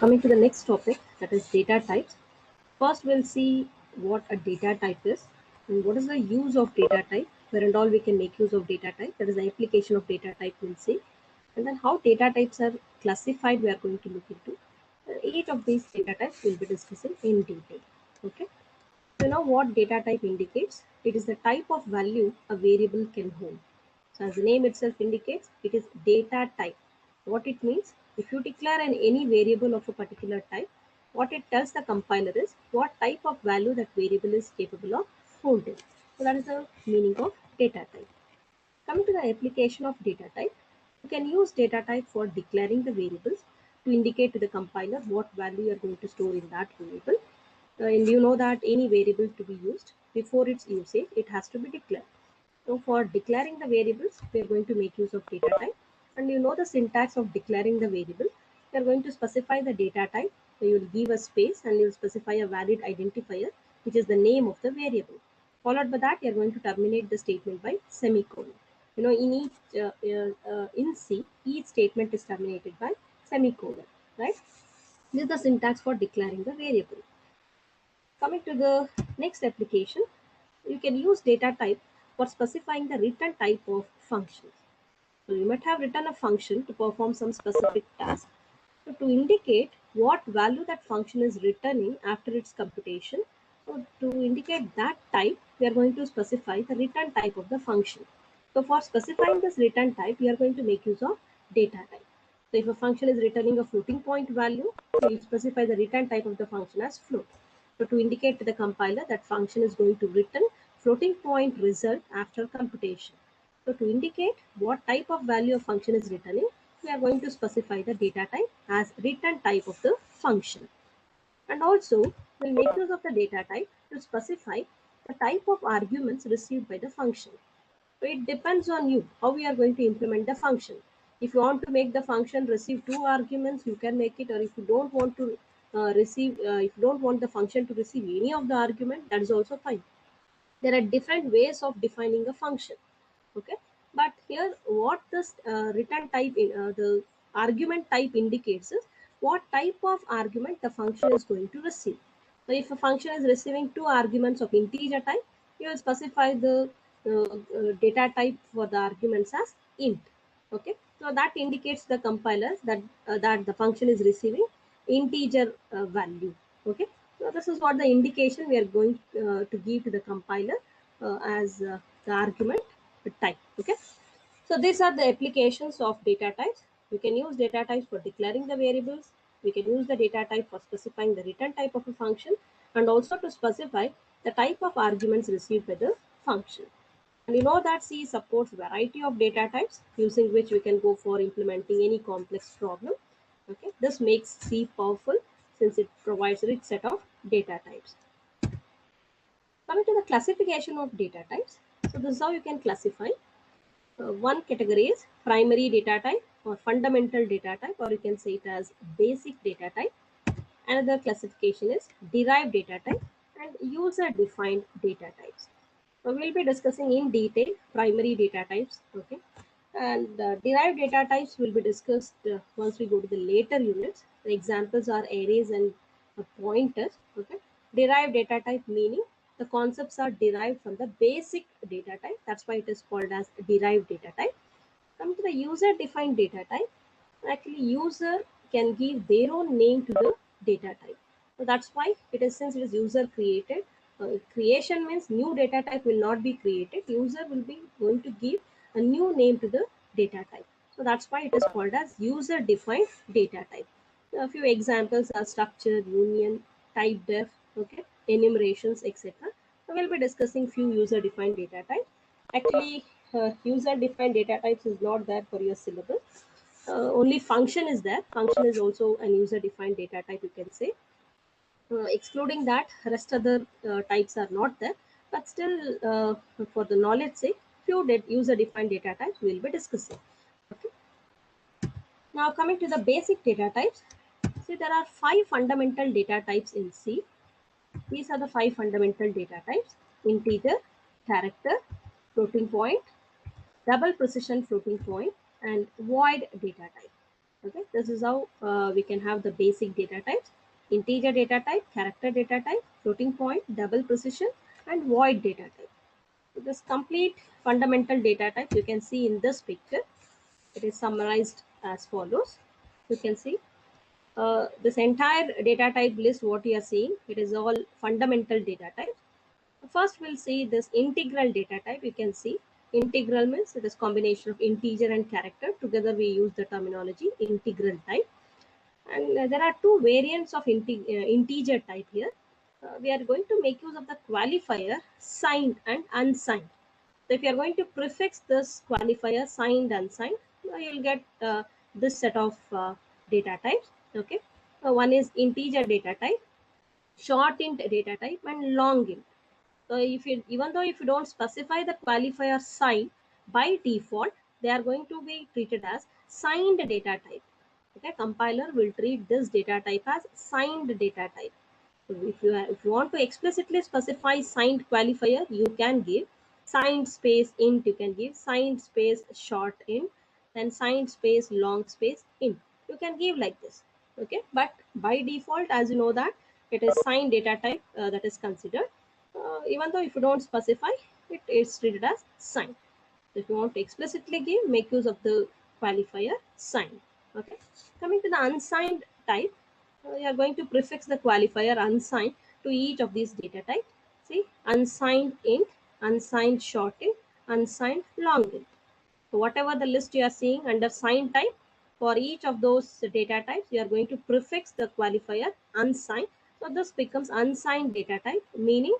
Coming to the next topic, that is data types. First, we'll see what a data type is and what is the use of data type, where and all we can make use of data type. That is the application of data type, we'll see. And then how data types are classified, we are going to look into. Each of these data types we'll be discussing in detail. Okay. So now what data type indicates? It is the type of value a variable can hold. So as the name itself indicates, it is data type. What it means, if you declare any variable of a particular type, what it tells the compiler is what type of value that variable is capable of holding. So that is the meaning of data type. Coming to the application of data type, you can use data type for declaring the variables to indicate to the compiler what value you are going to store in that variable. And you know that any variable to be used, before its usage, it has to be declared. So for declaring the variables, we are going to make use of data type. And you know the syntax of declaring the variable. You are going to specify the data type. So you will give a space and you will specify a valid identifier, which is the name of the variable. Followed by that, you are going to terminate the statement by semicolon. You know, in C, each statement is terminated by semicolon, right? This is the syntax for declaring the variable. Coming to the next application, you can use data type for specifying the return type of functions. So you might have written a function to perform some specific task. So to indicate what value that function is returning after its computation, so to indicate that type, we are going to specify the return type of the function. So for specifying this return type, we are going to make use of data type. So if a function is returning a floating point value, we will specify the return type of the function as float. So to indicate to the compiler that function is going to return floating point result after computation. So to indicate what type of value a function is returning, we are going to specify the data type as return type of the function. And also, we'll make use of the data type to specify the type of arguments received by the function. So it depends on you how we are going to implement the function. If you want to make the function receive 2 arguments, you can make it, or if you don't want to if you don't want the function to receive any of the argument, that is also fine. There are different ways of defining a function. Okay, but here what this return type the argument type indicates is what type of argument the function is going to receive. So if a function is receiving 2 arguments of integer type, you will specify the data type for the arguments as int. Okay, so that indicates the compiler that that the function is receiving integer value. Okay, so this is what the indication we are going to give to the compiler as the argument type. Okay, so these are the applications of data types. We can use data types for declaring the variables. We can use the data type for specifying the return type of a function, and also to specify the type of arguments received by the function. And you know that C supports variety of data types using which we can go for implementing any complex problem. Okay, this makes C powerful since it provides a rich set of data types. Coming to the classification of data types, so this is how you can classify. One category is primary data type or fundamental data type, or you can say it as basic data type. Another classification is derived data type and user defined data types. So we'll be discussing in detail primary data types. Okay, and derived data types will be discussed once we go to the later units. The examples are arrays and pointers. Okay, derived data type meaning the concepts are derived from the basic data type. That's why it is called as derived data type. Come to the user defined data type. Actually, user can give their own name to the data type. So that's why it is, since it is user created. Creation means new data type will not be created. User will be going to give a new name to the data type. So that's why it is called as user defined data type. A few examples are structure, union, type def, okay, enumerations, etc. So we'll be discussing few user defined data types. Actually, user defined data types is not there for your syllabus. Only function is there. Function is also an user defined data type, you can say. Excluding that, rest other types are not there, but still for the knowledge sake, few user defined data types we will be discussing. Okay. Now coming to the basic data types, see there are 5 fundamental data types in C. These are the 5 fundamental data types: integer, character, floating point, double precision floating point, and void data type. Okay, this is how we can have the basic data types: integer data type, character data type, floating point, double precision, and void data type. So this complete fundamental data type you can see in this picture. It is summarized as follows. You can see this entire data type list, what you are seeing, it is all fundamental data types. First, we'll see this integral data type. You can see integral means it is combination of integer and character. Together, we use the terminology integral type. And there are two variants of integer type here. We are going to make use of the qualifier signed and unsigned. So if you are going to prefix this qualifier signed, unsigned, you'll get this set of data types. Okay, one is integer data type, short int data type, and long int. So if you, even though if you don't specify the qualifier sign, by default they are going to be treated as signed data type. Okay, compiler will treat this data type as signed data type. So if you want to explicitly specify signed qualifier, you can give signed space int, you can give signed space short int, then signed space long space int. You can give like this. Okay, but by default, as you know that it is signed data type that is considered. Even though if you don't specify, it is treated as signed. So if you want to explicitly give, make use of the qualifier signed. Okay, coming to the unsigned type, we are going to prefix the qualifier unsigned to each of these data types. See, unsigned int, unsigned short int, unsigned long int. So whatever the list you are seeing under signed type, for each of those data types, you are going to prefix the qualifier unsigned. So this becomes unsigned data type, meaning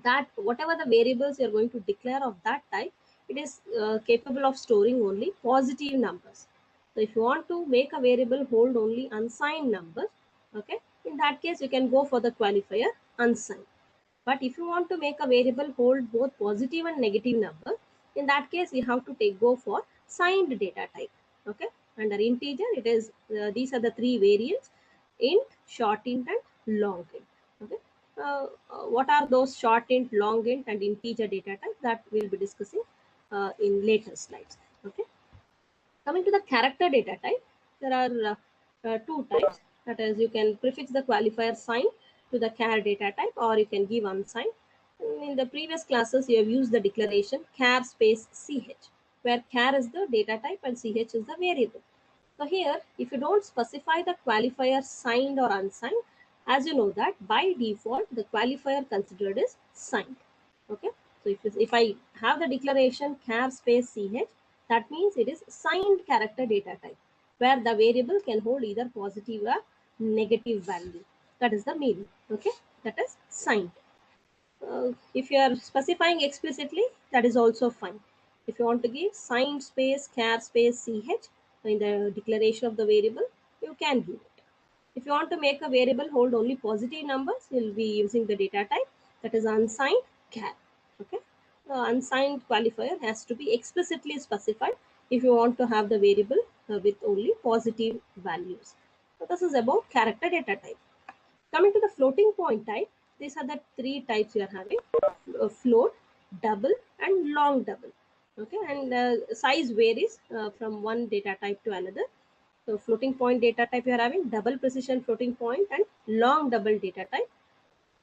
that whatever the variables you're going to declare of that type, it is capable of storing only positive numbers. So if you want to make a variable hold only unsigned numbers, okay, in that case you can go for the qualifier unsigned. But if you want to make a variable hold both positive and negative numbers, in that case you have to go for signed data type. Okay, under integer it is these are the three variants: int, short int, and long int. Okay, what are those short int, long int, and integer data type, that we'll be discussing in later slides. Okay, coming to the character data type, there are two types. That is, you can prefix the qualifier sign to the char data type, or you can give unsigned. In the previous classes, you have used the declaration char space ch, where char is the data type and ch is the variable. So here, if you don't specify the qualifier signed or unsigned, as you know that by default, the qualifier considered is signed. Okay. So if I have the declaration char space ch, that means it is signed character data type, where the variable can hold either positive or negative value. That is the meaning. Okay. That is signed. If you are specifying explicitly, that is also fine. If you want to give signed space char space ch in the declaration of the variable, you can give it. If you want to make a variable hold only positive numbers, you'll be using the data type that is unsigned char. Okay, the unsigned qualifier has to be explicitly specified if you want to have the variable with only positive values. So this is about character data type. Coming to the floating point type, these are the three types you are having: float, double, and long double. Okay, and size varies from one data type to another. So floating point data type you are having double precision floating point and long double data type.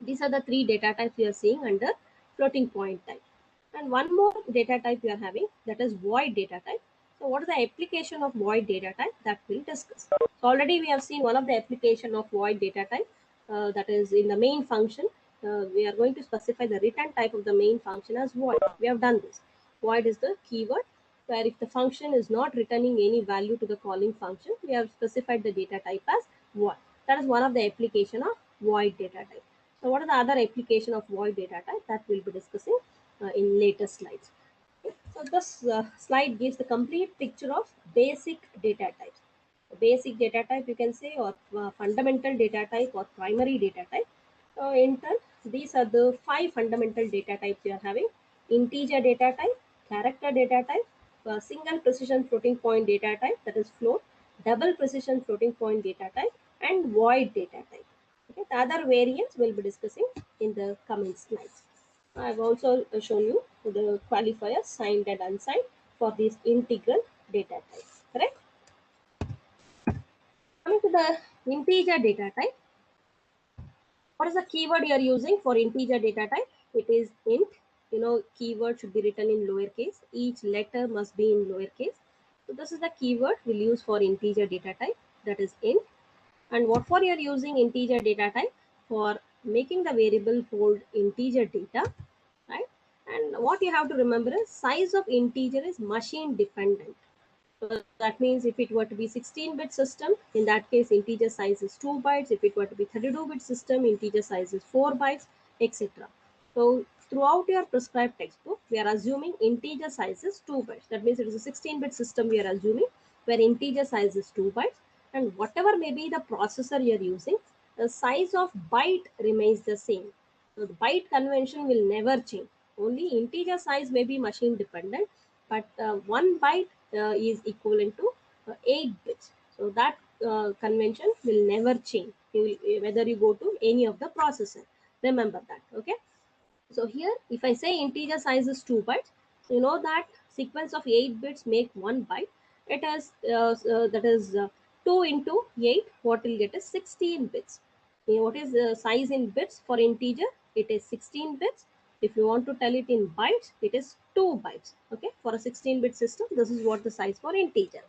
These are the three data types you are seeing under floating point type. And one more data type you are having, that is void data type. So what is the application of void data type, that we'll discuss. So already we have seen one of the application of void data type, that is in the main function. We are going to specify the return type of the main function as void. We have done this. Void is the keyword where if the function is not returning any value to the calling function, we have specified the data type as void. That is one of the application of void data type. So what are the other application of void data type, that we'll be discussing in later slides. Okay. So this slide gives the complete picture of basic data types. The basic data type you can say, or fundamental data type, or primary data type. In turn, these are the 5 fundamental data types you are having: integer data type, character data type, single precision floating point data type, that is float, double precision floating point data type, and void data type. Okay, the other variants we'll be discussing in the coming slides. I've also shown you the qualifiers signed and unsigned. for this integral data type. Correct? Coming to the integer data type, what is the keyword you are using for integer data type? It is int. You know, keyword should be written in lowercase. Each letter must be in lowercase. So this is the keyword we'll use for integer data type, that is int. And what for you are using integer data type? For making the variable hold integer data, right? And what you have to remember is size of integer is machine dependent. So that means if it were to be 16-bit system, in that case integer size is 2 bytes. If it were to be 32-bit system, integer size is 4 bytes, etc. So throughout your prescribed textbook, we are assuming integer size is 2 bytes. That means it is a 16-bit system we are assuming, where integer size is 2 bytes. And whatever may be the processor you are using, the size of byte remains the same. So the byte convention will never change. Only integer size may be machine dependent, but 1 byte is equivalent to 8 bits. So that convention will never change. You will, whether you go to any of the processor. Remember that. Okay. So here, if I say integer size is 2 bytes, so you know that sequence of 8 bits make 1 byte. It has that is 2 into 8. What will get is 16 bits. What is the size in bits for integer? It is 16 bits. If you want to tell it in bytes, it is 2 bytes. Okay, for a 16-bit system, this is what the size for integer.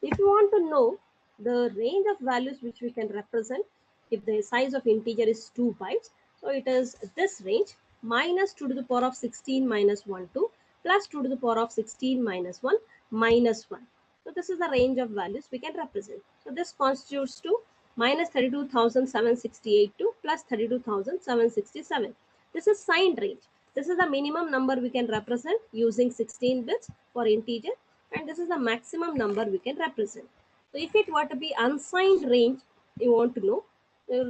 If you want to know the range of values which we can represent, if the size of integer is 2 bytes, so it is this range, minus 2 to the power of 16 minus 1 2 plus 2 to the power of 16 minus 1 minus 1. So this is the range of values we can represent. So this constitutes to minus 32,768 to plus 32,767. This is signed range. This is the minimum number we can represent using 16 bits for integer, and this is the maximum number we can represent. So if it were to be unsigned range, you want to know,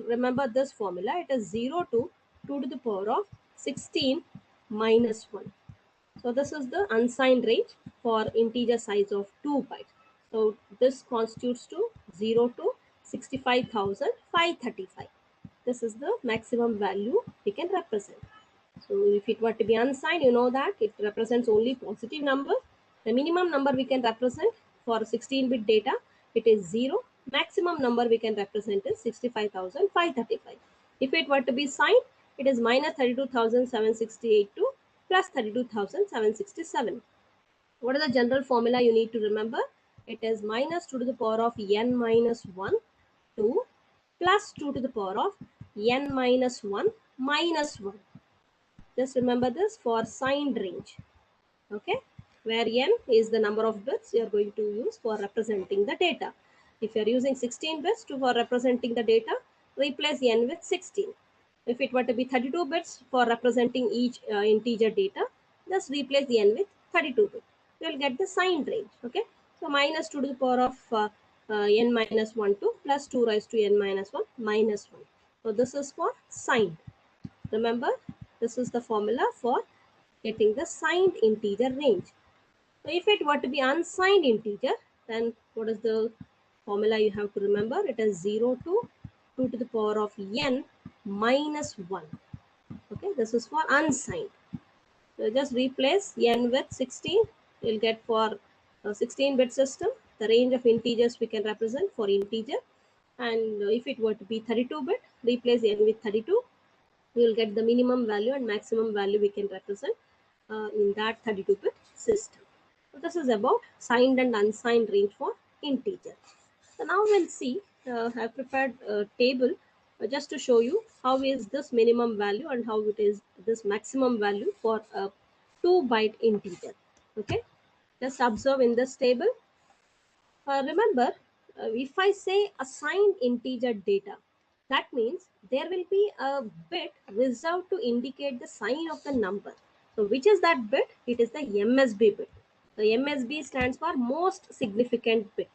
remember this formula. It is 0 to 2 to the power of 16 minus 1. So this is the unsigned range for integer size of 2 bytes. So this constitutes to 0 to 65,535. This is the maximum value we can represent. So if it were to be unsigned, you know that it represents only positive numbers. The minimum number we can represent for 16-bit data, it is 0. Maximum number we can represent is 65,535. If it were to be signed, it is minus 32,768 to plus 32,767. What is the general formula you need to remember? It is minus 2 to the power of n minus 1 to plus 2 to the power of n minus 1 minus 1. Just remember this for signed range. Okay, where n is the number of bits you are going to use for representing the data. If you are using 16 bits for representing the data, replace n with 16. If it were to be 32 bits for representing each integer data, just replace the n with 32 bits. You will get the signed range. Okay, so minus 2 to the power of n minus 1 to plus 2 raised to n minus 1 minus 1. So this is for signed. Remember, this is the formula for getting the signed integer range. So if it were to be unsigned integer, then what is the formula you have to remember? It is 0 to 2 to the power of n minus 1. Okay, this is for unsigned. So just replace n with 16. You'll get for a 16-bit system, the range of integers we can represent for integer. And if it were to be 32-bit, replace n with 32. We will get the minimum value and maximum value we can represent in that 32-bit system. So this is about signed and unsigned range for integer. So now we'll see, I've prepared a table just to show you how is this minimum value and how it is this maximum value for a 2-byte integer. Okay, just observe in this table. Remember, if I say assigned integer data, that means there will be a bit reserved to indicate the sign of the number. So which is that bit? It is the MSB bit. The MSB stands for most significant bit.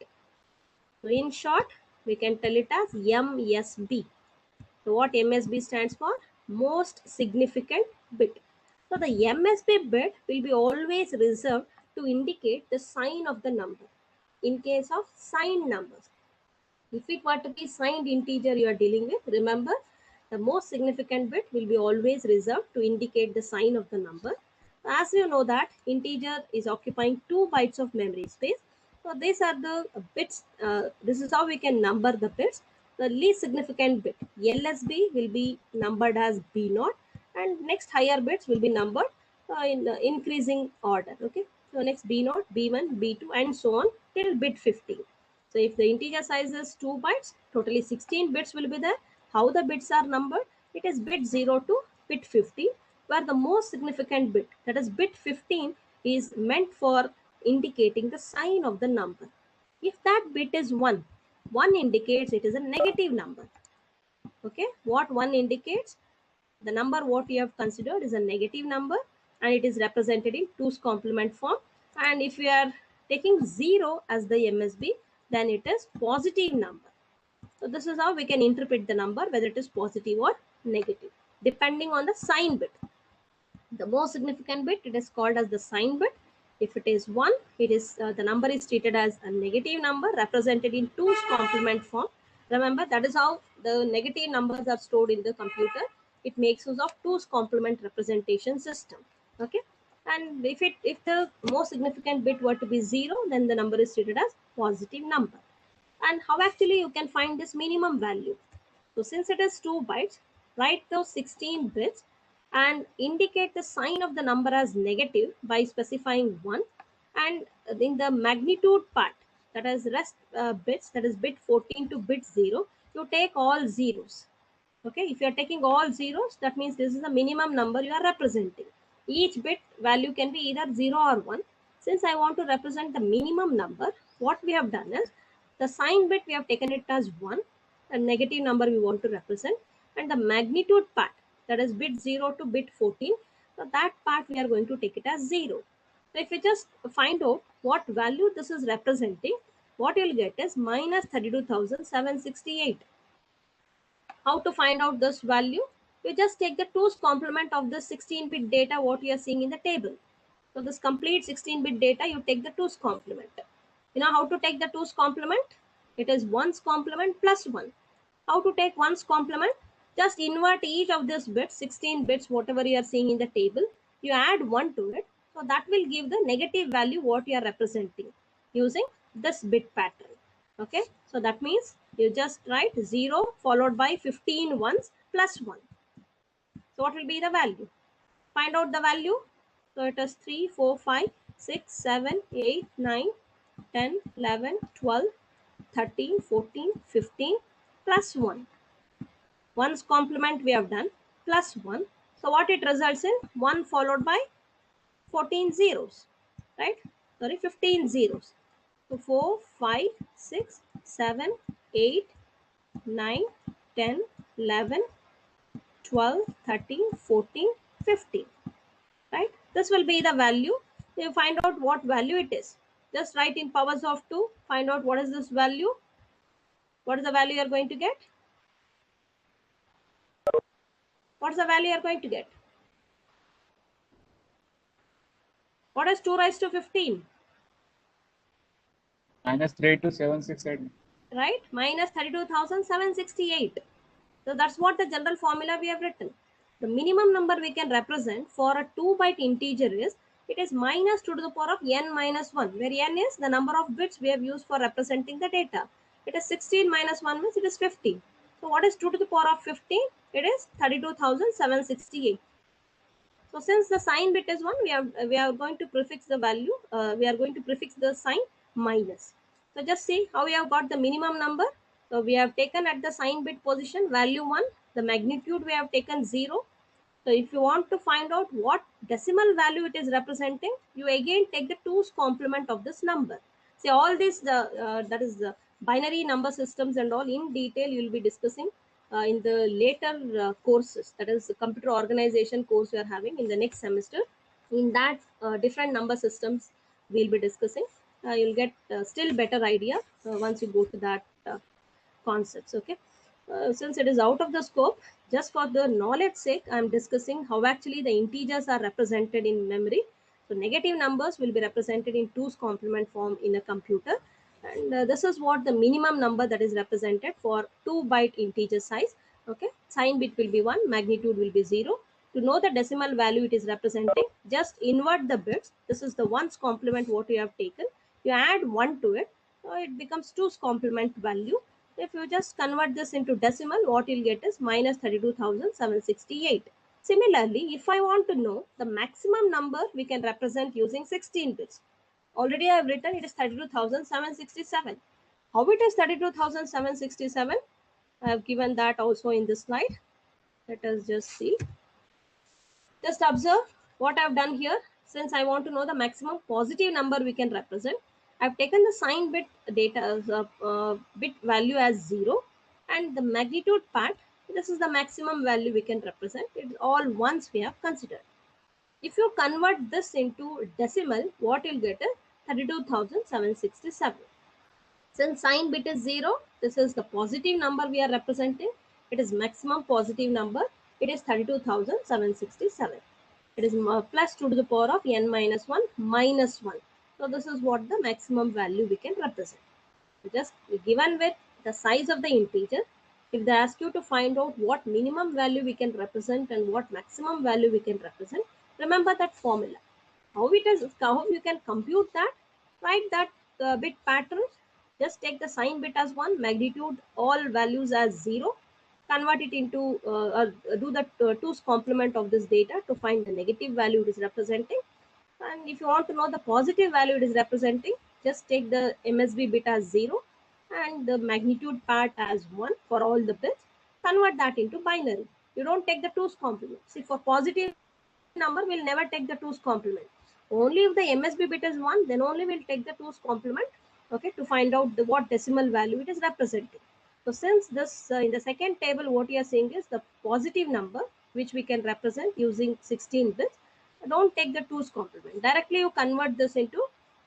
So in short, we can tell it as MSB. So what MSB stands for? Most significant bit. So the MSB bit will be always reserved to indicate the sign of the number in case of signed numbers. If it were to be signed integer you are dealing with, remember the most significant bit will be always reserved to indicate the sign of the number. As you know that integer is occupying 2 bytes of memory space. So these are the bits. This is how we can number the bits. The least significant bit LSB will be numbered as B0, and next higher bits will be numbered in increasing order. Okay. So next B0, B1, B2, and so on till bit 15. So if the integer size is 2 bytes, totally 16 bits will be there. How the bits are numbered? It is bit 0 to bit 15, where the most significant bit, that is bit 15, is meant for indicating the sign of the number. If that bit is 1, 1 indicates it is a negative number. Okay, what 1 indicates? The number what we have considered is a negative number, and it is represented in 2's complement form. And if we are taking 0 as the MSB, then it is positive number. So this is how we can interpret the number, whether it is positive or negative, depending on the sign bit. The most significant bit, it is called as the sign bit. If it is 1, it is the number is treated as a negative number represented in 2's complement form. Remember, that is how the negative numbers are stored in the computer. It makes use of 2's complement representation system. Okay, and if the most significant bit were to be 0, then the number is treated as positive number. And how actually you can find this minimum value? So since it is 2 bytes, write those 16 bits and indicate the sign of the number as negative by specifying 1. And in the magnitude part, that is rest bits, that is bit 14 to bit 0, you take all zeros. Okay, if you are taking all zeros, that means this is the minimum number you are representing. Each bit value can be either 0 or 1. Since I want to represent the minimum number, what we have done is the sign bit we have taken it as 1, a negative number we want to represent, and the magnitude part, that is bit 0 to bit 14, so that part we are going to take it as 0. So if you just find out what value this is representing, what you'll get is minus 32,768. How to find out this value? You just take the 2's complement of the 16-bit data what you are seeing in the table. So this complete 16-bit data, you take the 2's complement. You know how to take the 2's complement? It is 1's complement plus 1. How to take 1's complement? Just invert each of these bits, 16 bits, whatever you are seeing in the table. You add 1 to it. So that will give the negative value what you are representing using this bit pattern. Okay, so that means you just write 0 followed by 15 ones plus 1. So what will be the value? Find out the value. So it is 3, 4, 5, 6, 7, 8, 9, 10, 11, 12, 13, 14, 15 plus 1. 1's complement we have done plus 1. So what it results in? 1 followed by 14 zeros, right? Sorry, 15 zeros. So 4, 5, 6, 7, 8, 9, 10, 11, 12, 13, 14, 15, right? This will be the value. You find out what value it is. Just write in powers of 2, find out what is this value. What is the value you are going to get? What is the value you are going to get? What is 2 raised to 15? Minus 32768. Right? Minus 32,768. So that's what the general formula we have written. The minimum number we can represent for a 2-byte integer is, it is minus 2 to the power of n minus 1, where n is the number of bits we have used for representing the data. It is 16 minus 1 means it is 15. So what is 2 to the power of 15? It is 32,768. So since the sign bit is 1, we are going to prefix the value, we are going to prefix the sign minus. So just see how we have got the minimum number. So we have taken at the sign bit position value 1, the magnitude we have taken 0. So if you want to find out what decimal value it is representing, you again take the 2's complement of this number. See, all this, that is the binary number systems and all in detail you will be discussing in the later courses, that is the computer organization course we are having in the next semester. In that different number systems we'll be discussing. You'll get still better idea once you go to that concepts. Okay, since it is out of the scope, just for the knowledge sake, I am discussing how actually the integers are represented in memory. So negative numbers will be represented in 2's complement form in a computer, and this is what the minimum number that is represented for 2-byte integer size. Okay, sign bit will be 1, magnitude will be 0. To know the decimal value it is representing, just invert the bits. This is the ones complement what you have taken. You add 1 to it, so it becomes 2's complement value. If you just convert this into decimal, what you'll get is minus 32,768. Similarly, if I want to know the maximum number, we can represent using 16 bits. Already I have written it is 32,767. How it is 32,767? I have given that also in this slide. Let us just see. Just observe what I have done here. Since I want to know the maximum positive number we can represent, I have taken the sign bit data as bit value as 0, and the magnitude part, this is the maximum value we can represent. It is all ones we have considered. If you convert this into decimal, what you'll get is 32,767. Since sign bit is 0, this is the positive number we are representing. It is maximum positive number. It is 32,767. It is plus 2 to the power of n minus 1 minus 1. So this is what the maximum value we can represent. So just given with the size of the integer, if they ask you to find out what minimum value we can represent and what maximum value we can represent, remember that formula. How you can compute that? Write that bit pattern. Just take the sign bit as 1, magnitude all values as 0, convert it into do the 2's complement of this data to find the negative value it is representing. And if you want to know the positive value it is representing, just take the MSB bit as 0 and the magnitude part as 1 for all the bits. Convert that into binary. You don't take the 2's complement. See, for positive number, we'll never take the 2's complement. Only if the MSB bit is 1, then only we'll take the 2's complement, okay, to find out what decimal value it is representing. So since this, in the second table, what you are seeing is the positive number, which we can represent using 16 bits. Don't take the 2's complement. Directly you convert this into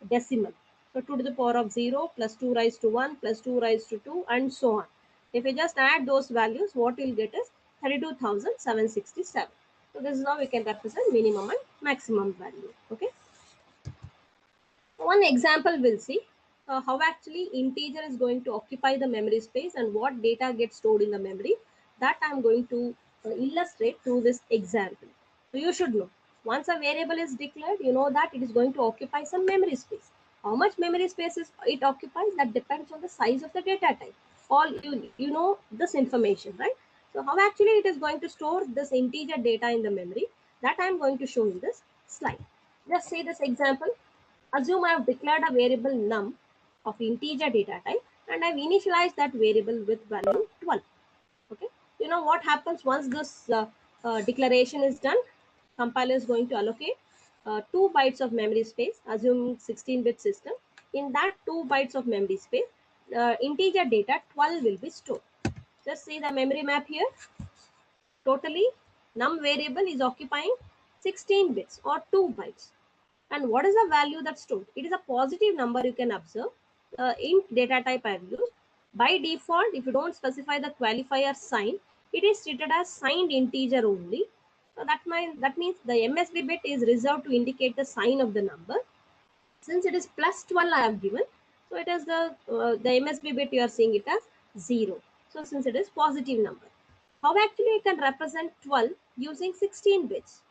decimal. So 2 to the power of 0 plus 2 raised to 1 plus 2 raised to 2 and so on. If you just add those values, what you'll get is 32,767. So this is how we can represent minimum and maximum value. Okay. One example we'll see how actually integer is going to occupy the memory space and what data gets stored in the memory. That I'm going to illustrate through this example. So you should know, once a variable is declared, you know that it is going to occupy some memory space. How much memory space it occupies, that depends on the size of the data type. All you know this information, right? So how actually it is going to store this integer data in the memory, that I'm going to show in this slide. Just say this example. Assume I have declared a variable num of integer data type and I've initialized that variable with value 12. Okay. You know what happens once this declaration is done? Compiler is going to allocate 2 bytes of memory space, assuming 16-bit system. In that 2 bytes of memory space, integer data 12 will be stored. Just see the memory map here. Totally, num variable is occupying 16 bits or 2 bytes. And what is the value that's stored? It is a positive number, you can observe. Int data type I have used. By default, if you don't specify the qualifier sign, it is treated as signed integer only. So that means the MSB bit is reserved to indicate the sign of the number. Since it is plus 12 I have given, so it is the MSB bit you are seeing it as 0. So since it is positive number, how actually you can represent 12 using 16 bits?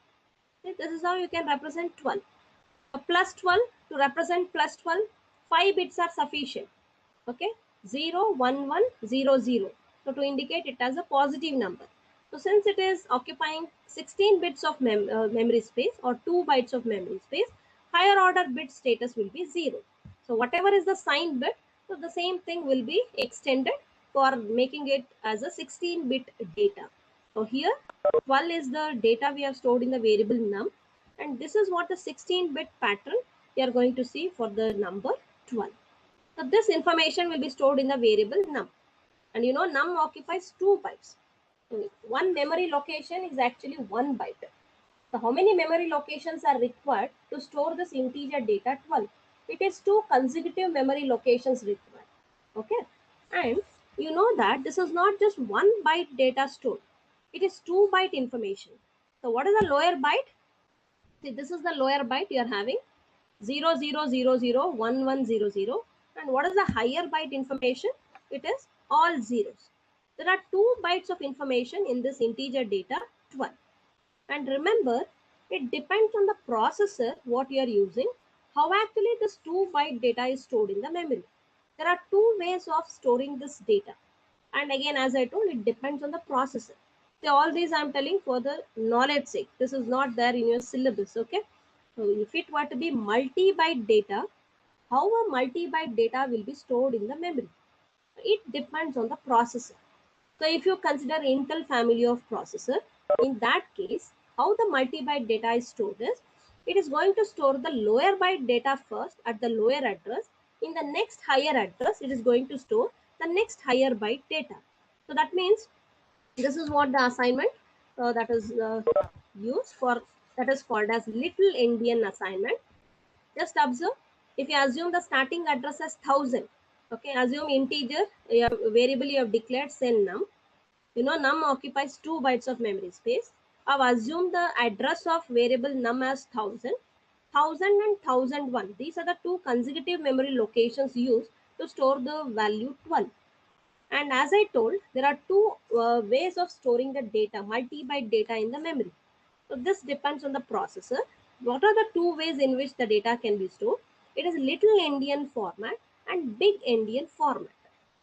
This is how you can represent 12. Plus 12, to represent plus 12, 5 bits are sufficient. Okay, 0, 1, 1, 0, 0. So to indicate it as a positive number. So since it is occupying 16 bits of memory space or 2 bytes of memory space, higher order bit status will be 0. So whatever is the signed bit, so the same thing will be extended for making it as a 16-bit data. So here 12 is the data we have stored in the variable num, and this is what the 16-bit pattern we are going to see for the number 12. So this information will be stored in the variable num, and you know num occupies 2 bytes. So one memory location is actually 1 byte. So how many memory locations are required to store this integer data 12? It is 2 consecutive memory locations required. Okay, and you know that this is not just 1 byte data stored. It is 2 byte information. So what is the lower byte? See, this is the lower byte you are having 00001100. And what is the higher byte information? It is all zeros. There are 2 bytes of information in this integer data 12. And remember, it depends on the processor what you are using, how actually this 2-byte data is stored in the memory. There are two ways of storing this data. And again, as I told, it depends on the processor. So all these I'm telling for the knowledge sake. This is not there in your syllabus, okay? So if it were to be multi-byte data, how a multi-byte data will be stored in the memory? It depends on the processor. So if you consider Intel family of processor, in that case, how the multi-byte data is stored is, it is going to store the lower byte data first at the lower address. In the next higher address, it is going to store the next higher byte data. So that means this is what the assignment that is used for, that is called as little endian assignment. Just observe, if you assume the starting address as 1000, okay, assume integer, you have, variable you have declared, say num. You know, num occupies 2 bytes of memory space. I've assumed the address of variable num as 1000, 1000 and 1001. These are the two consecutive memory locations used to store the value 12. And as I told, there are two ways of storing the data, multi-byte data in the memory. So this depends on the processor. What are the two ways in which the data can be stored? It is little endian format and big endian format.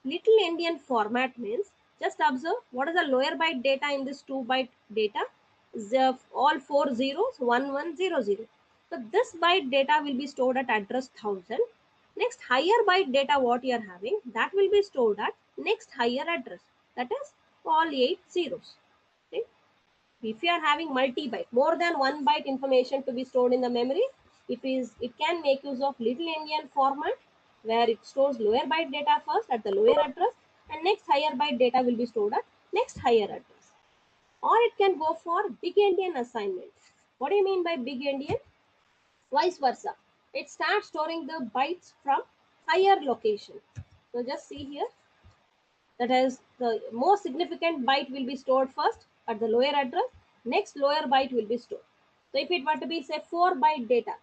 Little endian format means, just observe what is the lower byte data in this 2-byte data. The all four zeros, 1100. So this byte data will be stored at address 1000. Next higher byte data what you are having, that will be stored at next higher address, that is all 8 zeros. Okay? If you are having multi-byte, more than 1 byte information to be stored in the memory, it can make use of little endian format, where it stores lower byte data first at the lower address, and next higher byte data will be stored at next higher address. Or it can go for big endian assignment. What do you mean by big endian? Vice versa, it starts storing the bytes from higher location. So just see here, that is the most significant byte will be stored first at the lower address, next lower byte will be stored. So if it were to be say 4-byte data,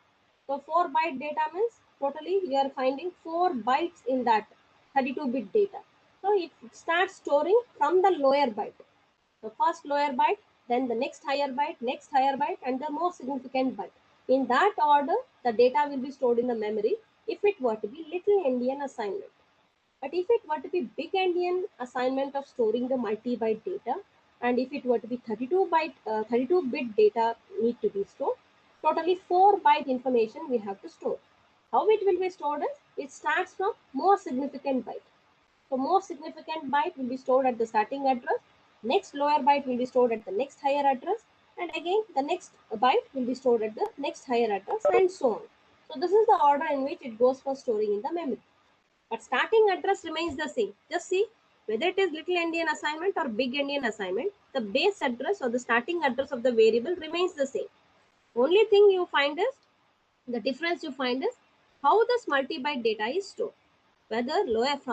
so 4-byte data means totally you are finding 4 bytes in that 32-bit data. So it starts storing from the lower byte, the first lower byte, then the next higher byte, and the most significant byte. In that order, the data will be stored in the memory if it were to be little endian assignment. But if it were to be big endian assignment of storing the multi-byte data, and if it were to be 32-bit data need to be stored, totally 4-byte information we have to store. How it will be stored is, it starts from more significant byte. So most significant byte will be stored at the starting address, next lower byte will be stored at the next higher address, and again the next byte will be stored at the next higher address, and so on. So this is the order in which it goes for storing in the memory. But starting address remains the same. Just see whether it is little endian assignment or big endian assignment, the base address or the starting address of the variable remains the same. Only thing you find is, the difference you find is how this multi-byte data is stored. Whether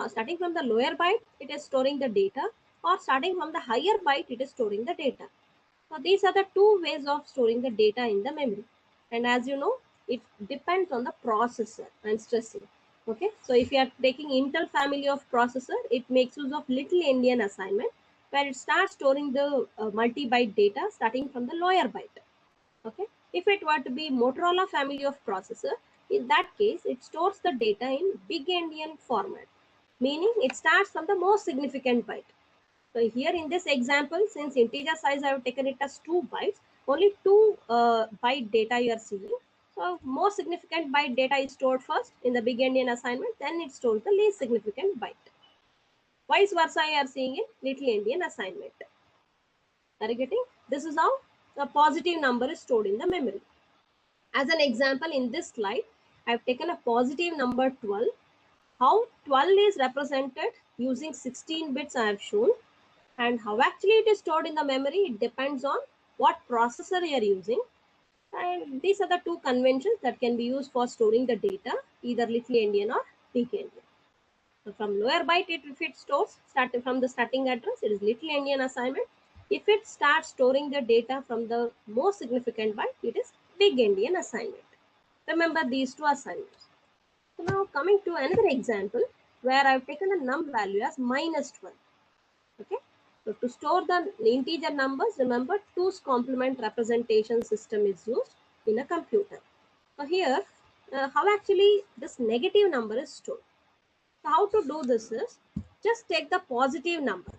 starting from the lower byte it is storing the data, or starting from the higher byte it is storing the data. So these are the two ways of storing the data in the memory. And as you know, it depends on the processor and stressing. Okay, so if you are taking Intel family of processor, it makes use of little endian assignment, where it starts storing the multi-byte data starting from the lower byte. Okay, if it were to be Motorola family of processor, in that case it stores the data in big endian format, meaning it starts from the most significant byte. So here in this example, since integer size I have taken it as 2 bytes, only 2 byte data you are seeing. So most significant byte data is stored first in the big endian assignment, then it stores the least significant byte. Vice versa you are seeing in little endian assignment. Are you getting? This is how the positive number is stored in the memory. As an example, in this slide, I have taken a positive number 12. How 12 is represented using 16 bits I have shown, and how actually it is stored in the memory, it depends on what processor you are using. And these are the two conventions that can be used for storing the data, either little endian or big endian. So from lower byte, if it stores starting from the starting address, it is little endian assignment. If it starts storing the data from the most significant byte, it is big endian assignment. Remember these two assignments. So now coming to another example where I've taken a num value as -12. Okay. So to store the integer numbers, remember 2's complement representation system is used in a computer. So here, how actually this negative number is stored. So how to do this is, just take the positive number.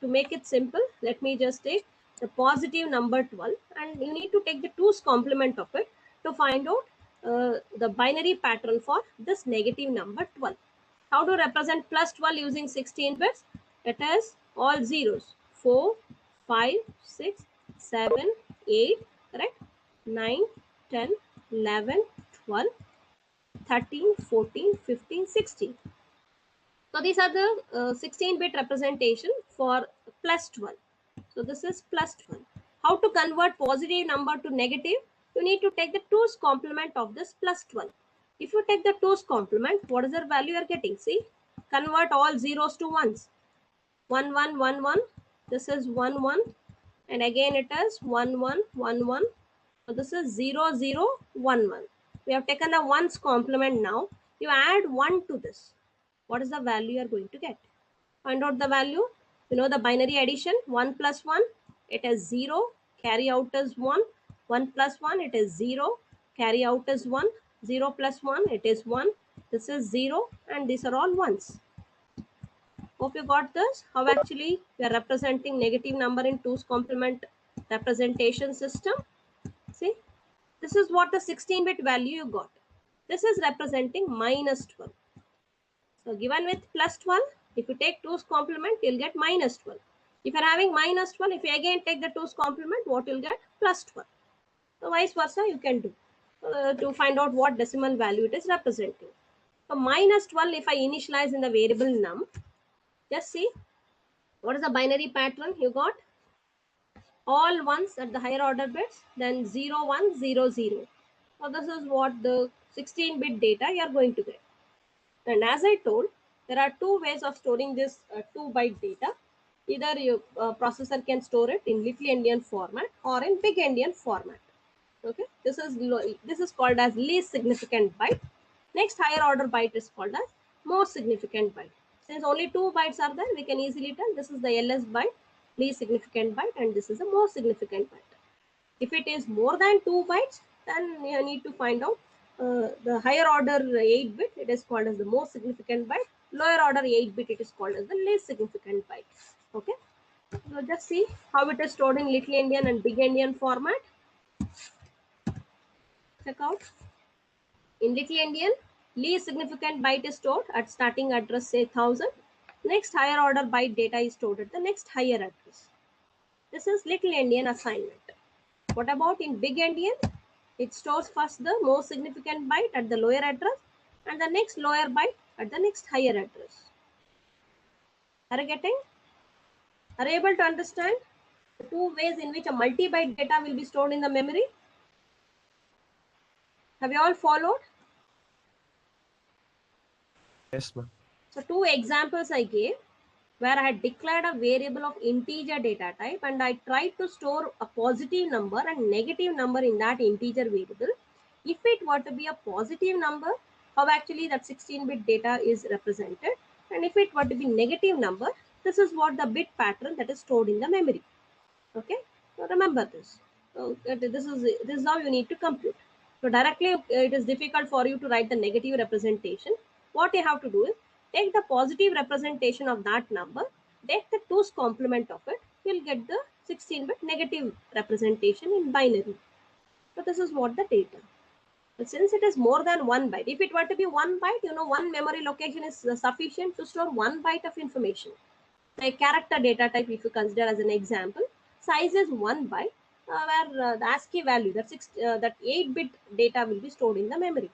To make it simple, let me just take the positive number 12 and you need to take the 2's complement of it to find out the binary pattern for this negative number 12. How to represent plus 12 using 16 bits? It is all zeros. 4, 5, 6, 7, 8, correct? 9, 10, 11, 12, 13, 14, 15, 16. So these are the 16-bit representation for plus 12. So this is plus 12. How to convert positive number to negative? You need to take the 2's complement of this plus 12. If you take the 2's complement, what is the value you are getting? See, convert all zeros to ones. 1, 1, 1, 1. This is 1, 1. And again it is 1, 1, 1, 1. So this is 0, 0, 1, 1. We have taken the ones complement now. You add 1 to this. What is the value you are going to get? Find out the value. You know the binary addition, 1 plus 1, it is 0, carry out is 1. 1 plus 1, it is 0, carry out is 1. 0 plus 1, it is 1. This is 0 and these are all ones. Hope you got this. How actually we are representing negative number in 2's complement representation system. See, this is what the 16-bit value you got. This is representing minus 12. So given with plus 12, if you take 2's complement, you'll get minus 12. If you're having minus 12, if you again take the 2's complement, what you'll get? Plus 12. So vice versa, you can do to find out what decimal value it is representing. So minus 12, if I initialize in the variable num, just see what is the binary pattern you got? All ones at the higher order bits, then 0, 1, 0, 0. So this is what the 16-bit data you are going to get. And as I told, there are two ways of storing this 2-byte data. Either your processor can store it in little endian format or in big endian format. Okay, this is called as least significant byte. Next higher order byte is called as most significant byte. Since only 2 bytes are there, we can easily tell this is the LS byte, least significant byte, and this is the most significant byte. If it is more than 2 bytes, then you need to find out the higher order 8-bit, it is called as the most significant byte. Lower order 8-bit, it is called as the least significant byte. Okay, so just see how it is stored in little endian and big endian format. Check out. In little endian, least significant byte is stored at starting address, say 1000. Next higher order byte data is stored at the next higher address. This is little endian assignment. What about in big endian? It stores first the most significant byte at the lower address and the next lower byte at the next higher address. Are you getting? Are you able to understand the two ways in which a multi-byte data will be stored in the memory? Have you all followed? Yes, ma'am. So two examples I gave where I had declared a variable of integer data type and I tried to store a positive number and negative number in that integer variable. If it were to be a positive number, how actually that 16-bit data is represented, and if it were to be negative number, this is what the bit pattern that is stored in the memory. Okay, so remember this. So this is how you need to compute. So directly it is difficult for you to write the negative representation. What you have to do is take the positive representation of that number, take the 2's complement of it, you'll get the 16-bit negative representation in binary. So this is what the data. But since it is more than 1 byte, if it were to be 1 byte, you know, one memory location is sufficient to store 1 byte of information. Like character data type, if you consider as an example, size is 1 byte, where the ASCII value, that 8-bit data will be stored in the memory.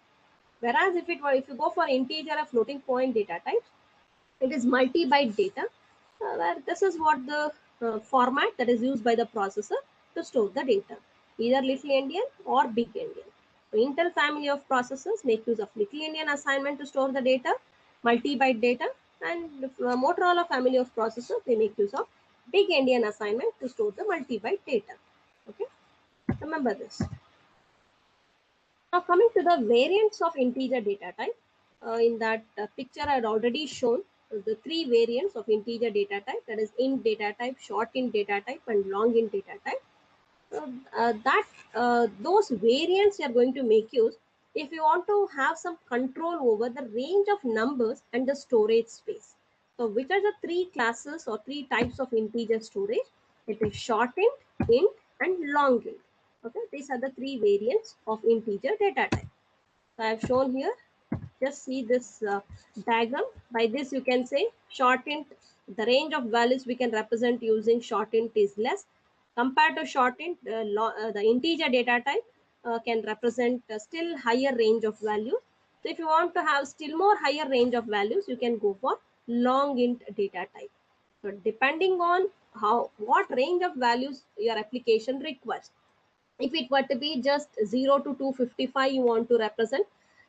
Whereas if you go for integer or floating point data types, it is multi-byte data, where this is what the format that is used by the processor to store the data, either little endian or big endian. So Intel family of processors make use of little endian assignment to store the data, multi-byte data, and Motorola family of processors, they make use of big endian assignment to store the multi-byte data. Okay, remember this. Now coming to the variants of integer data type, in that picture I had already shown the three variants of integer data type, that is int data type, short int data type, and long int data type. Those variants you are going to make use if you want to have some control over the range of numbers and the storage space. So which are the three classes or three types of integer storage? It is short int, and long int. Okay, these are the three variants of integer data type. So I have shown here. Just see this diagram. By this you can say short int, the range of values we can represent using short int is less compared to short int. The integer data type can represent still higher range of values. So if you want to have still more higher range of values, you can go for long int data type. So depending on what range of values your application requires. If it were to be just 0 to 255 you want to represent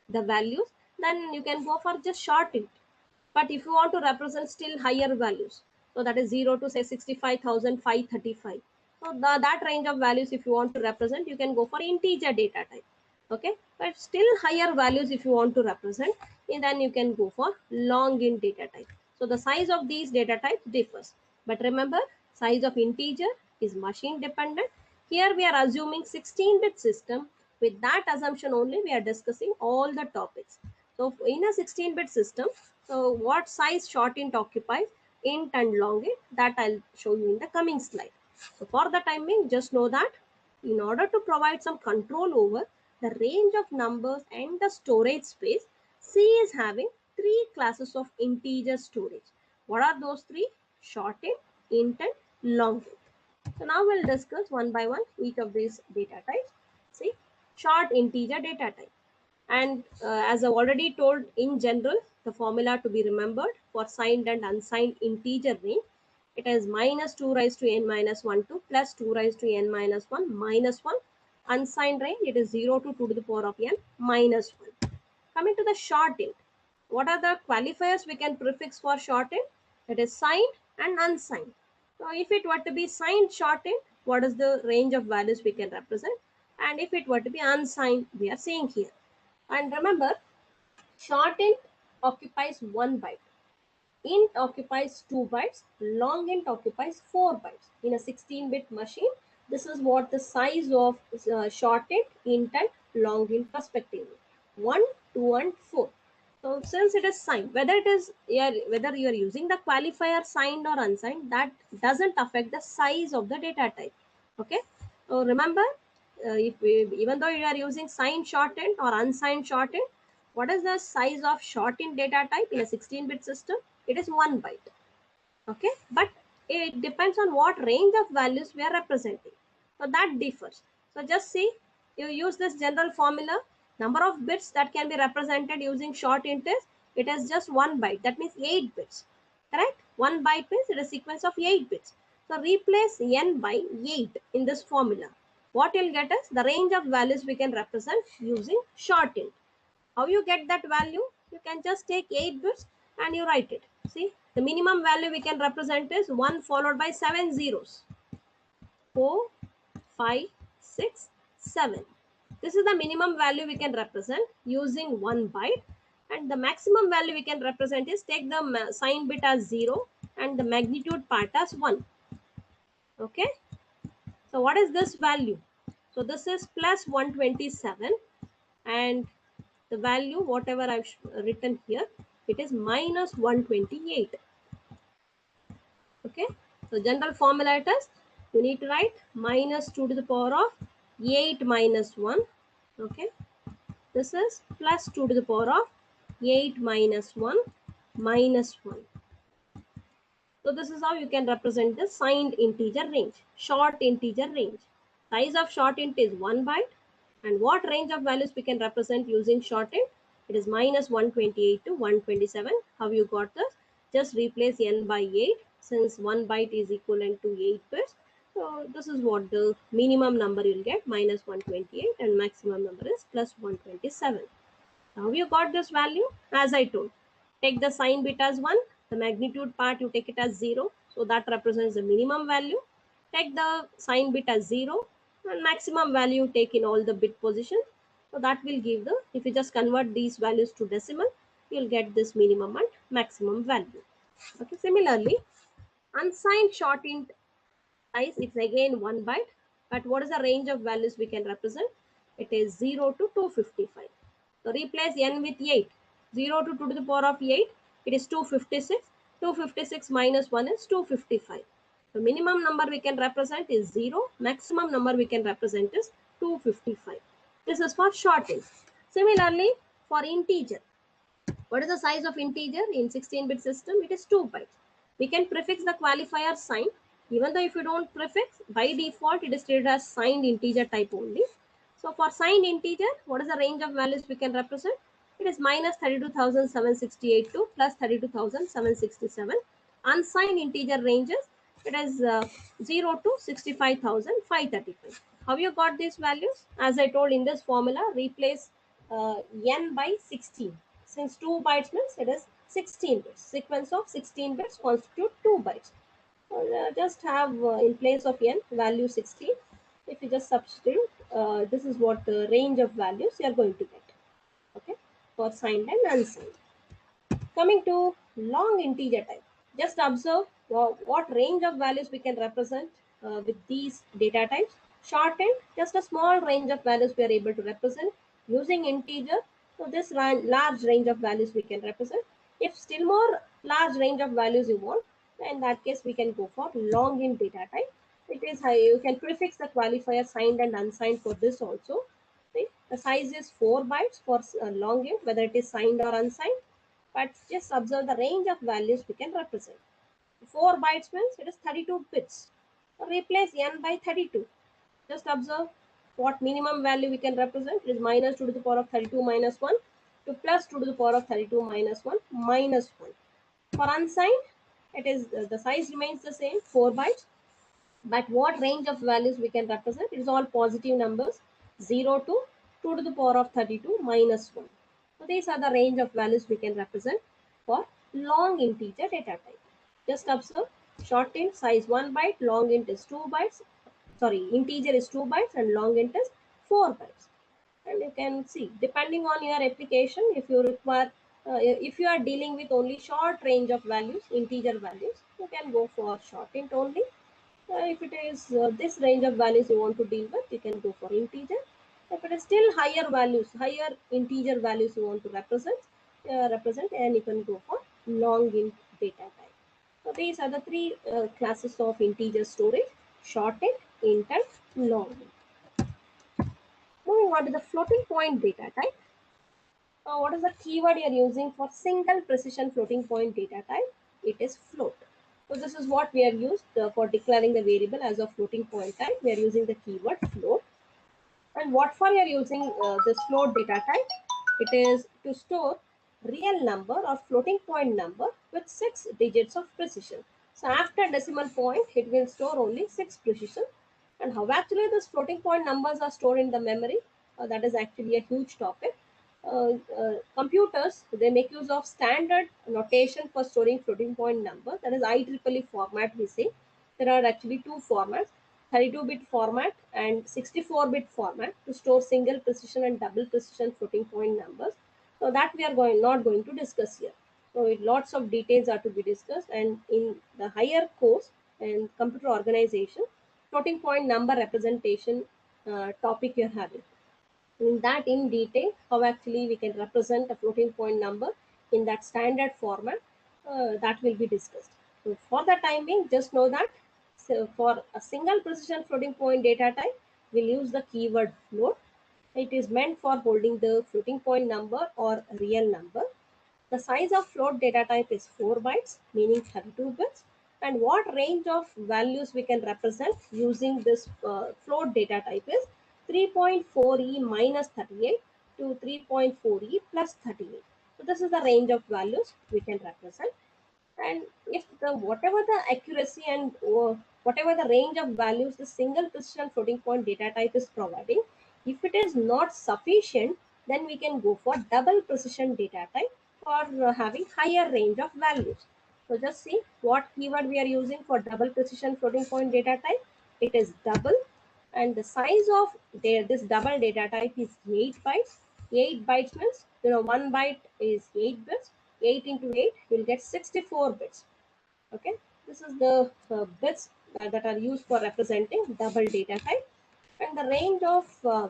the values, then you can go for just short int. But if you want to represent still higher values, so that is 0 to say 65,535, so that range of values if you want to represent, you can go for integer data type. Okay, but still higher values if you want to represent, and then you can go for long int data type. So the size of these data types differs, but remember, size of integer is machine dependent. Here we are assuming 16-bit system. With that assumption only we are discussing all the topics. So in a 16-bit system, so what size short int occupies, int and long int, that I'll show you in the coming slide. So for the time being, just know that in order to provide some control over the range of numbers and the storage space, C is having three classes of integer storage. What are those three? Short int, and long int. So now we'll discuss one by one each of these data types. See, short integer data type. And as I've already told, in general, the formula to be remembered for signed and unsigned integer range, it is minus 2 raised to n minus 1 to plus 2 raised to n minus 1 minus 1. Unsigned range, it is 0 to 2 to the power of n minus 1. Coming to the short int, what are the qualifiers we can prefix for short int? It is signed and unsigned. So if it were to be signed short int, what is the range of values we can represent? And if it were to be unsigned, we are saying here. And remember, short int occupies 1 byte, int occupies 2 bytes, long int occupies 4 bytes. In a 16-bit machine, this is what the size of short int and long int respectively, 1, 2 and 4. So since it is signed, whether you are using the qualifier signed or unsigned, that doesn't affect the size of the data type. Okay, so remember, even though you are using signed shorthand or unsigned shorthand, what is the size of shorthand data type in a 16-bit system? It is 1 byte. Okay, but it depends on what range of values we are representing. So that differs. So just see, you use this general formula. Number of bits that can be represented using short int is, it is just 1 byte. That means 8 bits. Correct? 1 byte means it is a sequence of 8 bits. So replace n by 8 in this formula. What you'll get is the range of values we can represent using short int. How you get that value? You can just take 8 bits and you write it. See, the minimum value we can represent is 1 followed by 7 zeros. 4, 5, 6, 7. This is the minimum value we can represent using 1 byte. And the maximum value we can represent is, take the sign bit as 0 and the magnitude part as 1. Okay. So what is this value? So this is plus 127, and the value whatever I've written here, it is minus 128. Okay, so general formula it is, you need to write minus 2 to the power of 8 minus 1. Okay, this is plus 2 to the power of 8 minus 1 minus 1. So this is how you can represent the signed integer range, short integer range. Size of short int is 1 byte. And what range of values we can represent using short int? It is minus 128 to 127. How you got this? Just replace n by 8, since 1 byte is equivalent to 8 bits. So this is what the minimum number you'll get, minus 128, and maximum number is plus 127. How you got this value? As I told, take the sign bit as 1, the magnitude part you take it as 0, so that represents the minimum value. Take the sign bit as 0 and maximum value take in all the bit positions. So that will give the, if you just convert these values to decimal, you'll get this minimum and maximum value. Okay, similarly, unsigned short int size, it's again 1 byte, but what is the range of values we can represent? It is 0 to 255. So replace n with 8. 0 to 2 to the power of 8, it is 256. 256 minus 1 is 255. The minimum number we can represent is 0. Maximum number we can represent is 255. This is for short int. Similarly, for integer, what is the size of integer in 16-bit system? It is 2 bytes. We can prefix the qualifier sign. Even though if you don't prefix, by default it is treated as signed integer type only. So for signed integer, what is the range of values we can represent? It is minus 32,768 to plus 32,767. Unsigned integer ranges, it is 0 to 65,535. How you got these values? As I told in this formula, replace n by 16. Since 2 bytes means it is 16 bits. Sequence of 16 bits constitute 2 bytes. Just have in place of n value 16. If you just substitute, this is what the range of values you are going to get. Okay, for signed and unsigned. Coming to long integer type, just observe what range of values we can represent with these data types. Shortened, just a small range of values we are able to represent using integer. So this large range of values we can represent. If still more large range of values you want, then in that case we can go for long int data type. It is high, you can prefix the qualifier signed and unsigned for this also. See, the size is 4 bytes for long int, whether it is signed or unsigned. But just observe the range of values we can represent. 4 bytes means it is 32 bits. So replace n by 32. Just observe what minimum value we can represent. It is minus 2 to the power of 32 minus 1 to plus 2 to the power of 32 minus 1 minus 1. For unsigned, it is the size remains the same, 4 bytes. But what range of values we can represent? It is all positive numbers, 0 to 2 to the power of 32 minus 1. So these are the range of values we can represent for long integer data type. Just observe, short int size 1 byte, long int is 2 bytes. Sorry, integer is 2 bytes and long int is 4 bytes. And you can see, depending on your application, if you require, if you are dealing with only short range of values, integer values, you can go for short int only. If it is this range of values you want to deal with, you can go for integer. If it is still higher values, higher integer values you want to represent, and you can go for long int data type. So these are the three classes of integer storage: short int, and long int. Moving on to the floating point data type. What is the keyword you are using for single precision floating point data type? It is float. So this is what we have used for declaring the variable as a floating point type. We are using the keyword float. And what for you are using this float data type? It is to store real number or floating point number with 6 digits of precision. So after decimal point, it will store only 6 precision. And how actually these floating point numbers are stored in the memory? That is actually a huge topic. Computers, they make use of standard notation for storing floating point number, that is IEEE format. We say there are actually two formats, 32-bit format and 64-bit format, to store single precision and double precision floating point numbers. So that we are not going to discuss here. So lots of details are to be discussed, and in the higher course and computer organization, floating point number representation topic you're having. In that in detail, how actually we can represent a floating point number in that standard format, that will be discussed. So for the time being, just know that, so for a single precision floating point data type, we'll use the keyword float. It is meant for holding the floating point number or real number. The size of float data type is 4 bytes, meaning 32 bits. And what range of values we can represent using this float data type is 3.4e minus 38 to 3.4e plus 38. So this is the range of values we can represent. And if the whatever the accuracy and whatever the range of values the single precision floating point data type is providing, if it is not sufficient, then we can go for double precision data type for having higher range of values. So just see what keyword we are using for double precision floating point data type. It is double, and the size of this double data type is 8 bytes. 8 bytes means, 1 byte is 8 bits. 8 into 8, you'll get 64 bits. Okay, this is the bits that are used for representing double data type. And the range of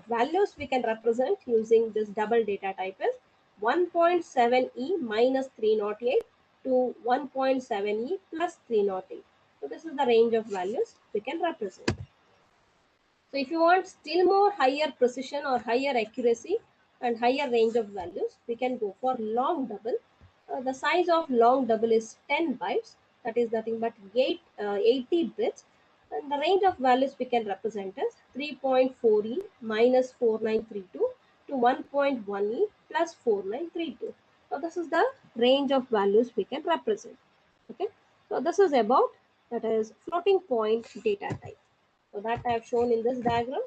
values we can represent using this double data type is 1.7e minus 308 to 1.7e plus 308. So this is the range of values we can represent. So if you want still more higher precision or higher accuracy and higher range of values, we can go for long double. The size of long double is 10 bytes, that is nothing but 80 bits. And the range of values we can represent as 3.4e minus 4932 to 1.1e plus 4932. So this is the range of values we can represent. Okay, so this is about, that is, floating point data type. So that I have shown in this diagram.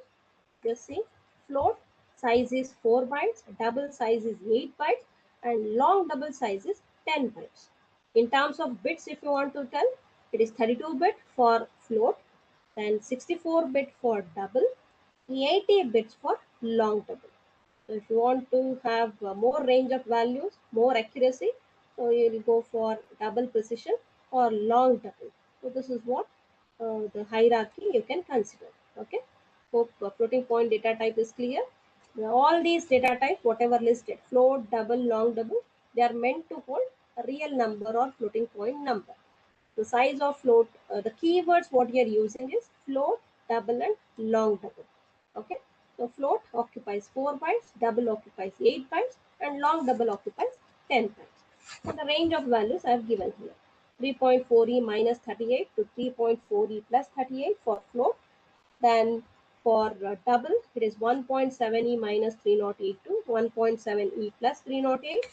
Just see, float size is 4 bytes, double size is 8 bytes, and long double size is 10 bytes. In terms of bits, if you want to tell, it is 32 bit for float, then 64 bit for double, 80 bits for long double. So if you want to have more range of values, more accuracy, so you will go for double precision or long double. So this is what the hierarchy you can consider. Okay. Hope floating point data type is clear. Now, all these data types, whatever listed, float, double, long double, they are meant to hold a real number or floating point number. The size of float, the keywords what you are using is float, double, and long double. Okay, so float occupies 4 bytes, double occupies 8 bytes, and long double occupies 10 bytes. So the range of values I have given here, 3.4e minus 38 to 3.4e plus 38 for float. Then for double, it is 1.7e minus 308 to 1.7e plus 308.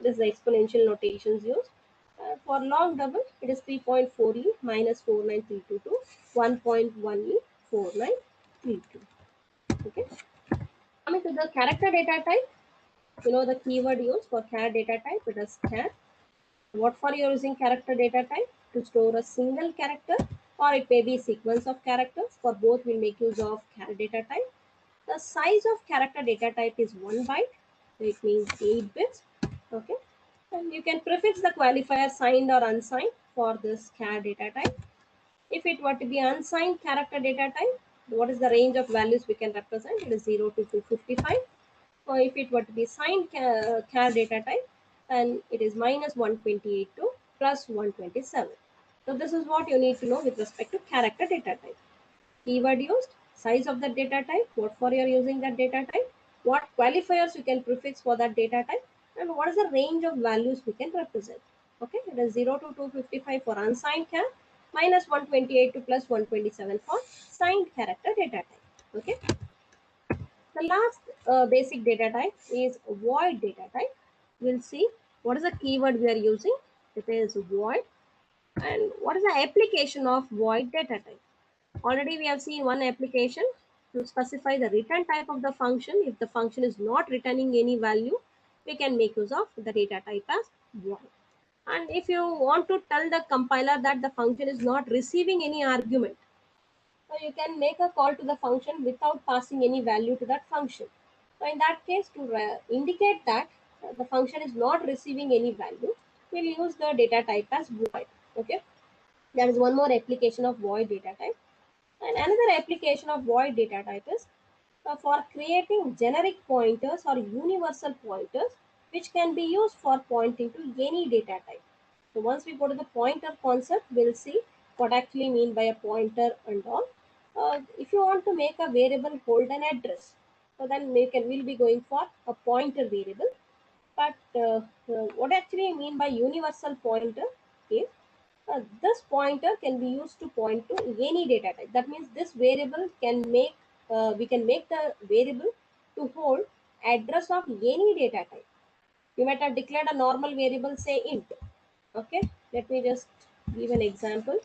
This is the exponential notations used. For long double, it is 3.4e minus 4932 to 1.1e 4932. Okay. Coming to the character data type, the keyword used for char data type, it is char. What for you are using character data type? To store a single character, or it may be a sequence of characters. For both, we'll make use of char data type. The size of character data type is 1 byte, so it means 8 bits. Okay, and you can prefix the qualifier signed or unsigned for this char data type. If it were to be unsigned character data type, what is the range of values we can represent? It is 0 to 255. Or if it were to be signed char data type, then it is minus 128 to plus 127. So this is what you need to know with respect to character data type. Keyword used, size of the data type, what for you are using that data type, what qualifiers you can prefix for that data type, and what is the range of values we can represent. Okay, it is 0 to 255 for unsigned char, minus 128 to plus 127 for signed character data type. Okay, the last basic data type is void data type. We'll see what is the keyword we are using. It is void, and what is the application of void data type. Already we have seen one application to specify the return type of the function. If the function is not returning any value, we can make use of the data type as void. And if you want to tell the compiler that the function is not receiving any argument, so you can make a call to the function without passing any value to that function. So in that case, to indicate that the function is not receiving any value, we'll use the data type as void. Okay, there is one more application of void data type. And another application of void data type is for creating generic pointers or universal pointers which can be used for pointing to any data type. So once we go to the pointer concept, we'll see what actually mean by a pointer and all. If you want to make a variable hold an address, so then we'll be going for a pointer variable. But what actually I mean by universal pointer is this pointer can be used to point to any data type. That means this variable can make, we can make the variable to hold address of any data type. You might have declared a normal variable, say int. Okay, let me just give an example.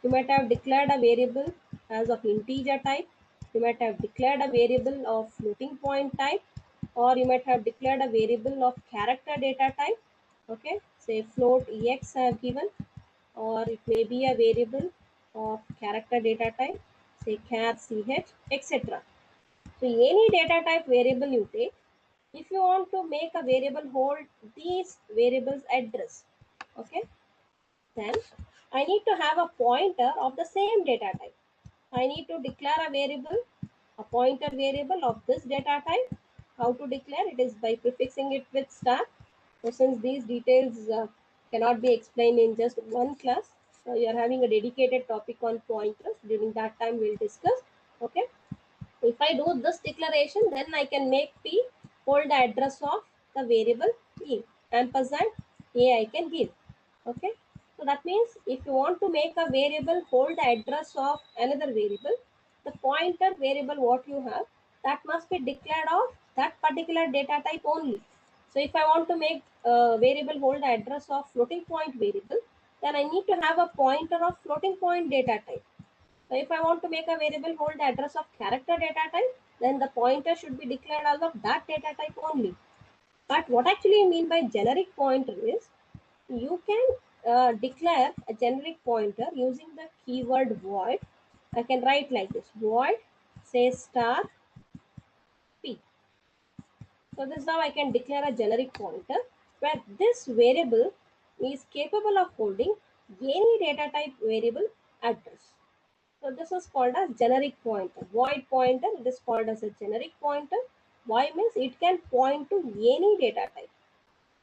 You might have declared a variable as of integer type. You might have declared a variable of floating point type, or you might have declared a variable of character data type. Okay, say float ex I have given, or it may be a variable of character data type, say char ch, etc. So any data type variable you take, If you want to make a variable hold these variables address, okay, then I need to have a pointer of the same data type. I need to declare a variable, a pointer variable of this data type. How to declare it is by prefixing it with star. So since these details cannot be explained in just one class, so you are having a dedicated topic on pointers. During that time we'll discuss. Okay. If I do this declaration, then I can make P hold the address of the variable E. Ampersand A I can give. Okay. So that means if you want to make a variable hold the address of another variable, the pointer variable what you have, that must be declared of that particular data type only. So if I want to make a variable hold the address of floating point variable, then I need to have a pointer of floating point data type. So if I want to make a variable hold the address of character data type, then the pointer should be declared as of that data type only. But what actually I mean by generic pointer is you can declare a generic pointer using the keyword void. I can write like this: void say star p. So this is how I can declare a generic pointer where this variable is capable of holding any data type variable address. So this is called as generic pointer. Void pointer, it is called as a generic pointer. Why means it can point to any data type.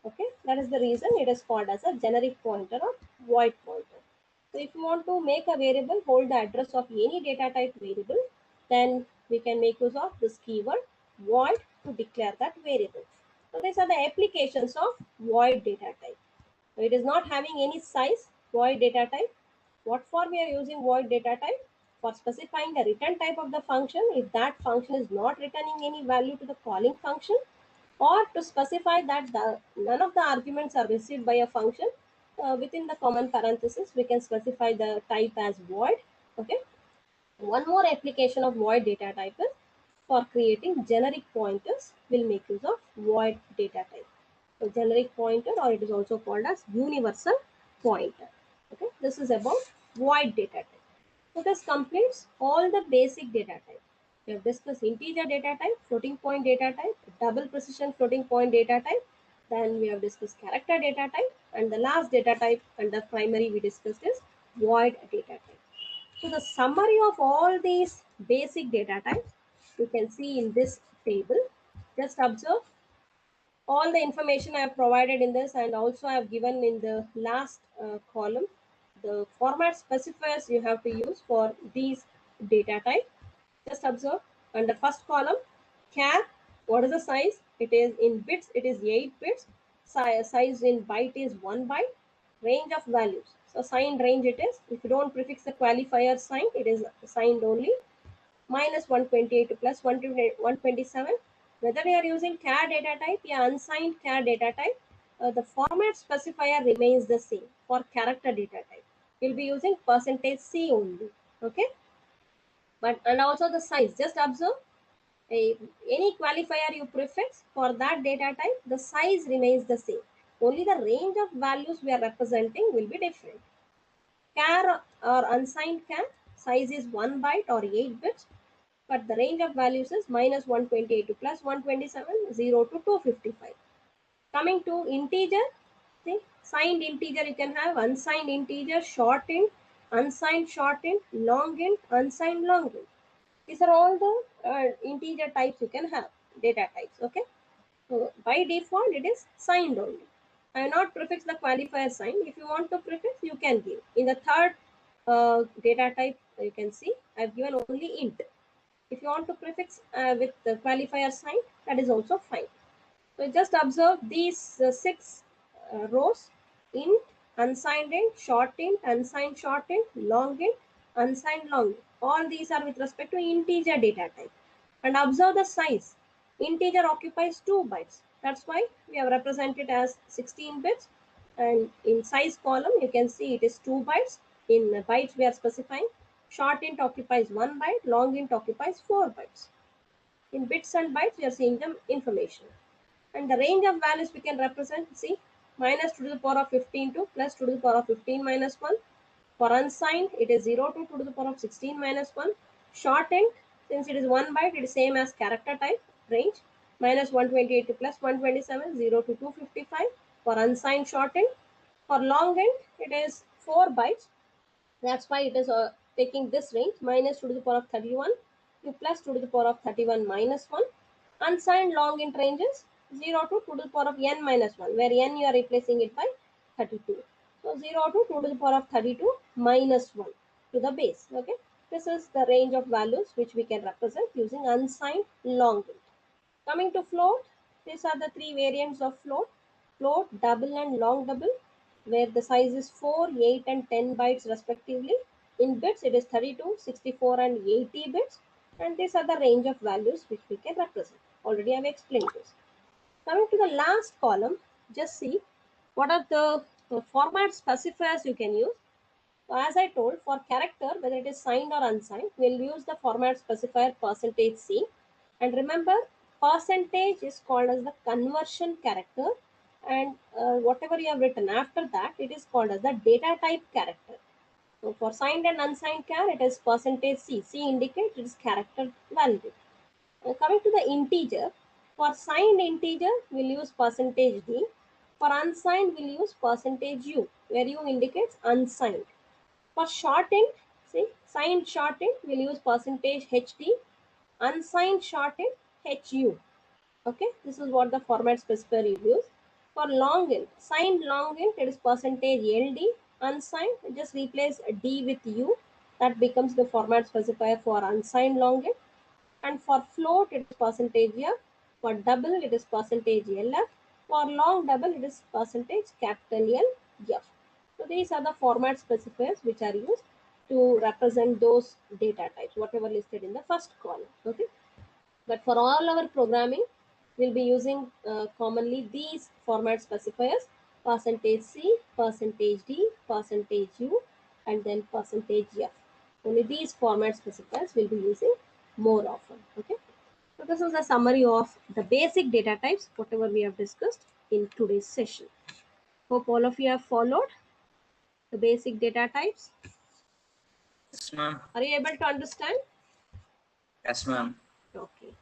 Okay, that is the reason it is called as a generic pointer or void pointer. So if you want to make a variable hold the address of any data type variable, then we can make use of this keyword void to declare that variable. So these are the applications of void data type. So it is not having any size, void data type. What for we are using void data type? For specifying the return type of the function if that function is not returning any value to the calling function, or to specify that none of the arguments are received by a function. Within the common parenthesis we can specify the type as void. Okay. One more application of void data type is for creating generic pointers. Will make use of void data type. So generic pointer, or it is also called as universal pointer. Okay, this is about void data type. So this completes all the basic data type. We have discussed integer data type, floating point data type, double precision floating point data type. Then we have discussed character data type, and the last data type under primary we discussed is void data type. So the summary of all these basic data types you can see in this table. Just observe all the information I have provided in this, and also I have given in the last column the format specifiers you have to use for these data type. Just observe under first column char, what is the size? It is in bits, it is 8 bits. Size in byte is 1 byte. Range of values, so signed range it is. If you don't prefix the qualifier sign, it is signed only. Minus 128 to plus 127. Whether you are using char data type or unsigned char data type, the format specifier remains the same. For character data type you'll be using percentage %C only. Okay, but and also the size, just observe any qualifier you prefix for that data type, the size remains the same. Only the range of values we are representing will be different. Char or unsigned char, size is 1 byte or 8 bits, but the range of values is minus 128 to plus 127, 0 to 255. Coming to integer, see, signed integer you can have, unsigned integer, short int, unsigned short int, long int, unsigned long int. These are all the integer types you can have, data types. Okay. So by default it is signed only. I have not prefix the qualifier sign. If you want to prefix, you can give. In the third data type, you can see I have given only int. If you want to prefix with the qualifier sign, that is also fine. So just observe these 6 rows: int, unsigned int, short int, unsigned short int, long int, unsigned long int. All these are with respect to integer data type. And observe the size. Integer occupies 2 bytes. That's why we have represented as 16 bits. And in size column, you can see it is 2 bytes. In bytes, we are specifying. Short int occupies 1 byte, long int occupies 4 bytes. In bits and bytes, we are seeing the information. And the range of values we can represent, see, minus 2 to the power of 15 to plus 2 to the power of 15 minus 1. For unsigned, it is 0 to 2 to the power of 16 minus 1. Short int, since it is 1 byte, it is same as character type range. minus 128 to plus 127, 0 to 255. For unsigned shortened, for long end, it is 4 bytes. That's why it is taking this range, minus 2 to the power of 31 to plus 2 to the power of 31 minus 1. Unsigned long int ranges 0 to 2 to the power of n minus 1, where n you are replacing it by 32. So 0 to 2 to the power of 32 minus 1 to the base. Okay, this is the range of values which we can represent using unsigned long int. Coming to float, these are the three variants of float. Float, double and long double, where the size is 4, 8 and 10 bytes respectively. In bits it is 32, 64 and 80 bits, and these are the range of values which we can represent. Already I have explained this. Coming to the last column, just see what are the format specifiers you can use. So as I told, for character, whether it is signed or unsigned, we'll use the format specifier %C. And remember, percentage is called as the conversion character, and whatever you have written after that, it is called as the data type character. So for signed and unsigned char, it is %C. C indicates it is character value. Coming to the integer, for signed integer, we'll use %D. For unsigned, we'll use %U, where U indicates unsigned. For shortened, see, signed shortened, we'll use %HT, unsigned shortened, HU. Okay, this is what the format specifier you use. For long int, signed long int, it is %LD, unsigned, just replace D with U. That becomes the format specifier for unsigned long int. And for float, it is %F. For double, it is %LF. For long double, it is %L F. So these are the format specifiers which are used to represent those data types, whatever listed in the first column. Okay, but for all our programming, we'll be using commonly these format specifiers: %C, %D, %U, and then %F. Only these format specifiers we'll be using more often. Okay. So this is a summary of the basic data types, whatever we have discussed in today's session. Hope all of you have followed the basic data types. Yes, ma'am. Are you able to understand? Yes, ma'am. Okay.